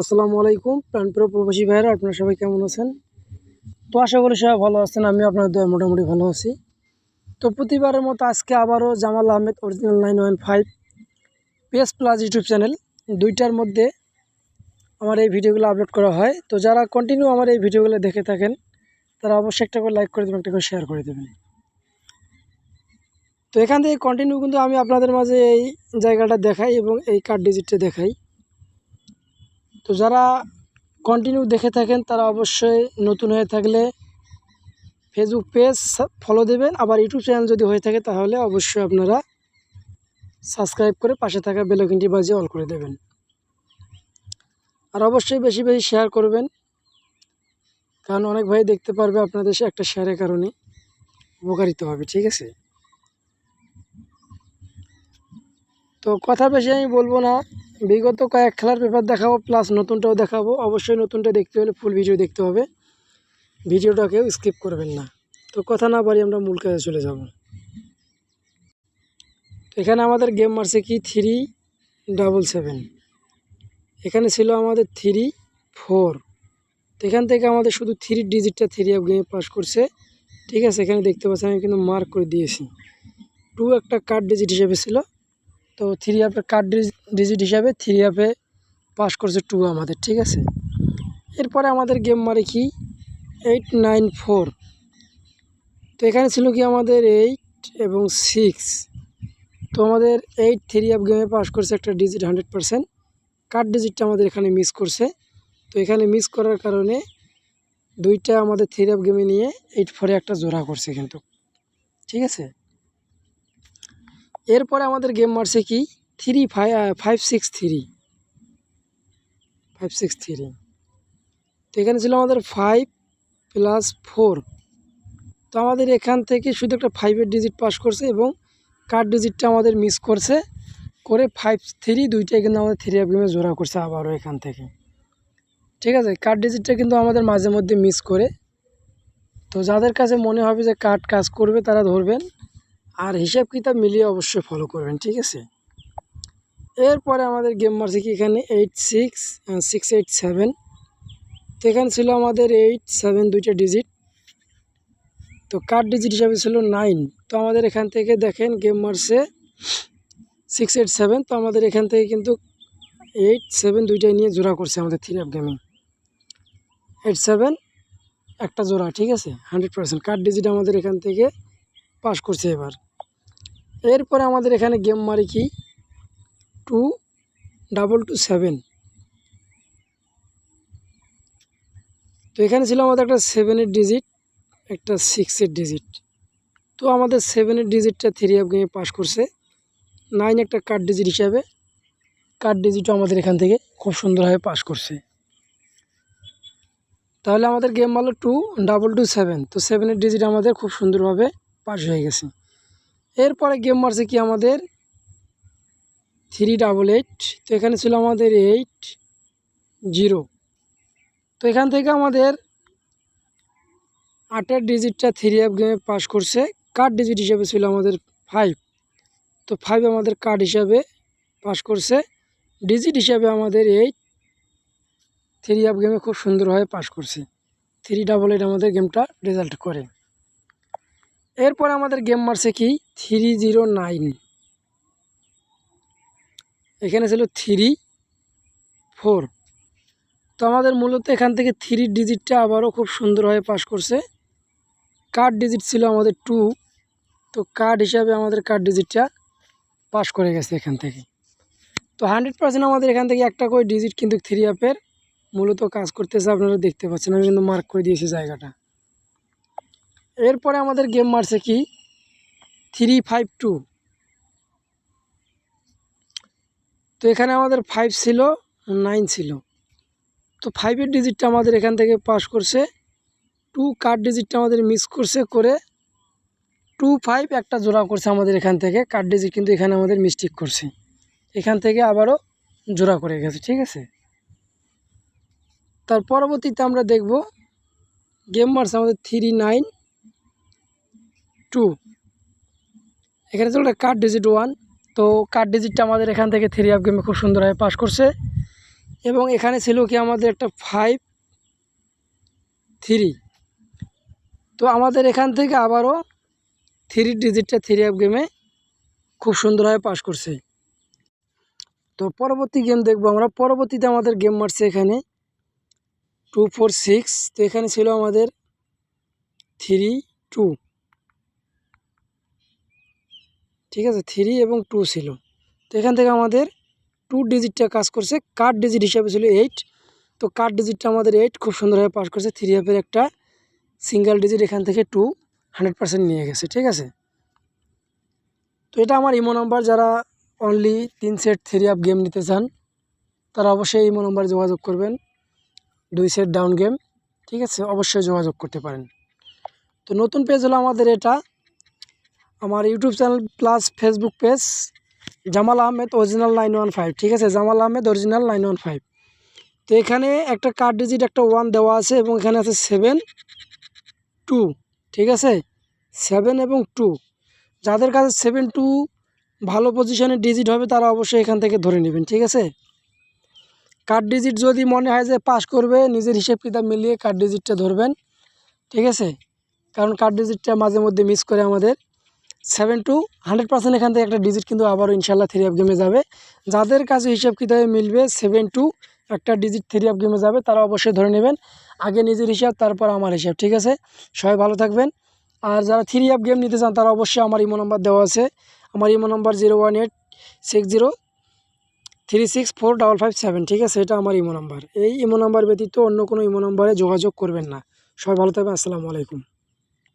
আসসালামু আলাইকুম প্রাণপ্রিয় প্রবাসী ভাইয়েরা, আপনারা সবাই কেমন আছেন? তো আশা করি সবাই ভালো আছেন। আমি আপনাদের দয়ায় মোটামুটি ভালো আছি। তো প্রতিবারের মতো আজকে আবারও Jamal Ahmed original 915 page plus YouTube channel দুইটার মধ্যে আমার এই ভিডিওগুলো আপলোড করা হয়। তো যারা কন্টিনিউ আমার এই ভিডিওগুলো দেখে থাকেন তারা অবশ্যই একটা করে লাইক করে দেবেন, একটা করে শেয়ার করে দেবেন। তো এখান থেকে কন্টিনিউ কিন্তু আমি আপনাদের মাঝে এই জায়গাটা দেখাই এবং এই কার্ড ডিজিটটা দেখাই। তো যারা কন্টিনিউ দেখে থাকেন তারা অবশ্যই নতুন হয়ে থাকলে ফেসবুক পেজ ফলো দেবেন, আবার ইউটিউব চ্যানেল যদি হয়ে থাকে তাহলে অবশ্যই আপনারা সাবস্ক্রাইব করে পাশে থাকা বেল আইকনটি বাজিয়ে অল করে দেবেন। আর অবশ্যই বেশি বেশি শেয়ার করবেন, কারণ অনেক ভাই দেখতে পারবে আপনাদের একটা শেয়ারের কারণে উপকারিত হবে। ঠিক আছে, তো কথা বেশি আমি বলবো না। বিগত কয়েক খেলার পেপার দেখাবো, প্লাস নতুনটাও দেখাবো। অবশ্যই নতুনটা দেখতে হলে ফুল ভিডিও দেখতে হবে, ভিডিওটাকেও স্কিপ করবেন না। তো কথা না বাড়ি আমরা মূল কাজে চলে যাব। তো এখানে আমাদের গেম মারছে কি 377, এখানে ছিল আমাদের 34। তো এখান থেকে আমাদের শুধু 3 ডিজিটটা 3 অ্যাপ গেমে পাস করছে। ঠিক আছে, এখানে দেখতে পাচ্ছেন আমি কিন্তু মার্ক করে দিয়েছি। 2 একটা কার্ড ডিজিট হিসেবে ছিল, তো 3 অ্যাপের কার্ড ডিজিট হিসাবে 3 অ্যাপে পাস করছে 2 আমাদের। ঠিক আছে, এরপরে আমাদের গেম মারে কি 894। তো এখানে ছিল কি আমাদের 8 এবং 6। তো আমাদের 8 3 অ্যাপ গেমে পাস করছে একটা ডিজিট 100%। কার্ড ডিজিটটা আমাদের এখানে মিস করছে। তো এখানে মিস করার কারণে দুইটা আমাদের 3 অ্যাপ গেমে নিয়ে 8-4 একটা জোড়া করছে কিন্তু। ঠিক আছে, এরপরে আমাদের গেম মারছে কি 563। তো এখানে ছিল আমাদের 5 + 4। তো আমাদের এখান থেকে শুধু একটা 5-এর ডিজিট পাস করছে এবং কার্ড ডিজিটটা আমাদের মিস করছে করে 5-3 দুইটাই কিন্তু আমাদের 3 অ্যাপ গেমে জোড়া করছে আবারও এখান থেকে। ঠিক আছে, কার্ড ডিজিটটা কিন্তু আমাদের মাঝে মধ্যে মিস করে। তো যাদের কাছে মনে হবে যে কার্ড কাজ করবে তারা ধরবেন, আর হিসাব কিতাব মিলিয়ে অবশ্যই ফলো করবেন। ঠিক আছে, এরপরে আমাদের গেম মারছে কি এখানে 687। তো এখানে ছিল আমাদের 8-7 দুইটা ডিজিট, তো কার্ড ডিজিট হিসাবে ছিল 9। তো আমাদের এখান থেকে দেখেন গেম মারছে 687। তো আমাদের এখান থেকে কিন্তু 8-7 দুইটাই নিয়ে জোড়া করছে আমাদের 3 অ্যাপ গেমিং। 8-7 একটা জোড়া। ঠিক আছে, 100% কার্ড ডিজিট আমাদের এখান থেকে পাস করছে। এরপরে আমাদের এখানে গেম মারি কি 2227। তো এখানে ছিল আমাদের একটা 7-এর ডিজিট, একটা 6-এর ডিজিট। তো আমাদের 7-এর ডিজিটটা 3 অ্যাপ গেমে পাস করছে। 9 একটা কার্ড ডিজিট হিসাবে, কার্ড ডিজিটও আমাদের এখান থেকে খুব সুন্দরভাবে পাস করছে। তাহলে আমাদের গেম মারলো 2227। তো 7-এর ডিজিট আমাদের খুব সুন্দরভাবে পাস হয়ে গেছে। এরপরে গেম মারছে কি আমাদের 388। তো এখানে ছিল আমাদের 80। তো এখান থেকে আমাদের 8-এর ডিজিটটা 3 অ্যাপ গেমে পাস করছে। কার্ড ডিজিট হিসাবে ছিল আমাদের 5। তো 5 আমাদের কার্ড হিসাবে পাস করছে। ডিজিট হিসাবে আমাদের 3 অ্যাপ গেমে খুব সুন্দরভাবে পাস করছে। 388 আমাদের গেমটা রেজাল্ট করে। এরপরে আমাদের গেম মারছে কি 309। এখানে ছিল 34। তো আমাদের মূলত এখান থেকে 3 ডিজিটটা আবারও খুব সুন্দরভাবে পাস করছে। কার্ড ডিজিট ছিল আমাদের 2। তো কার্ড হিসাবে আমাদের কার্ড ডিজিটটা পাস করে গেছে এখান থেকে। তো 100% আমাদের এখান থেকে একটা করে ডিজিট কিন্তু 3 অ্যাপের মূলত কাজ করতেছে। আপনারা দেখতে পাচ্ছেন আমি কিন্তু মার্ক করে দিয়েছি জায়গাটা। এরপরে আমাদের গেম মারছে কি 352। তো এখানে আমাদের 5 ছিল, 9 ছিল। তো 5-এর ডিজিটটা আমাদের এখান থেকে পাস করছে। 2 কার্ড ডিজিটটা আমাদের মিস করছে করে 25 একটা জোড়া করছে আমাদের এখান থেকে। কার্ড ডিজিট কিন্তু এখানে আমাদের মিস্টেক করছে, এখান থেকে আবারও জোড়া করে গেছে। ঠিক আছে, তার পরবর্তীতে আমরা দেখব গেম মারছে আমাদের 392। এখানে ছিল একটা কার্ড ডিজিট 1। তো কার্ড ডিজিটটা আমাদের এখান থেকে 3 অ্যাপ গেমে খুব সুন্দরভাবে পাস করছে। এবং এখানে ছিল কি আমাদের একটা 5-3। তো আমাদের এখান থেকে আবারও 3 ডিজিটটা 3 অ্যাপ গেমে খুব সুন্দরভাবে পাস করছে। তো পরবর্তী গেম দেখবো আমরা। পরবর্তীতে আমাদের গেম মারছে এখানে 2-4-6। তো এখানে ছিল আমাদের 3-2, ঠিক আছে, 3 এবং 2 ছিল। তো এখান থেকে আমাদের 2 ডিজিটটা কাজ করছে, কার্ড ডিজিট হিসাবে ছিল 8। তো কার্ড ডিজিটটা আমাদের 8 খুব সুন্দরভাবে পাস করছে। 3 অ্যাপের একটা সিঙ্গেল ডিজিট এখান থেকে 2 100% নিয়ে গেছে, ঠিক আছে। তো এটা আমার ইমো নাম্বার। যারা অনলি 3 সেট 3 অ্যাপ গেম নিতে চান তারা অবশ্যই ইমো নাম্বারে যোগাযোগ করবেন। 2 সেট ডাউন গেম, ঠিক আছে, অবশ্যই যোগাযোগ করতে পারেন। তো নতুন পেজ হলো আমাদের এটা, আমার YouTube channel plus Facebook page Jamal Ahmed original 915, ঠিক আছে, জামাল আহমেদ অরিজিনাল 915। তো এখানে একটা কার্ড ডিজিট একটা 1 দেওয়া আছে এবং এখানে আছে 7-2, ঠিক আছে, 7 এবং 2। যাদের কাছে 7-2 ভালো পজিশনের ডিজিট হবে তারা অবশ্যই এখান থেকে ধরে নেবেন, ঠিক আছে। কার্ড ডিজিট যদি মনে হয় যে পাস করবে, নিজের হিসেব কিতাব মিলিয়ে কার্ড ডিজিটটা ধরবেন, ঠিক আছে, কারণ কার্ড ডিজিটটা মাঝে মধ্যে মিস করে আমাদের। 7-2 100% এখান থেকে একটা ডিজিট কিন্তু আবারও ইনশাল্লাহ 3 অ্যাপ গেমে যাবে। যাদের কাছে হিসাব কিতাবে মিলবে 7-2 একটা ডিজিট 3 অ্যাপ গেমে যাবে তারা অবশ্যই ধরে নেবেন। আগে নিজের হিসাব, তারপর আমার হিসাব, ঠিক আছে। সবাই ভালো থাকবেন। আর যারা 3 অ্যাপ গেম নিতে চান তারা অবশ্যই আমার ইমো নাম্বার দেওয়া আছে। আমার ইমো নাম্বার 01860364557, ঠিক আছে, এটা আমার ইমো নাম্বার। এই ইমো নাম্বার ব্যতীত অন্য কোনো ইমো নাম্বারে যোগাযোগ করবেন না। সবাই ভালো থাকবেন। আসসালামু আলাইকুম।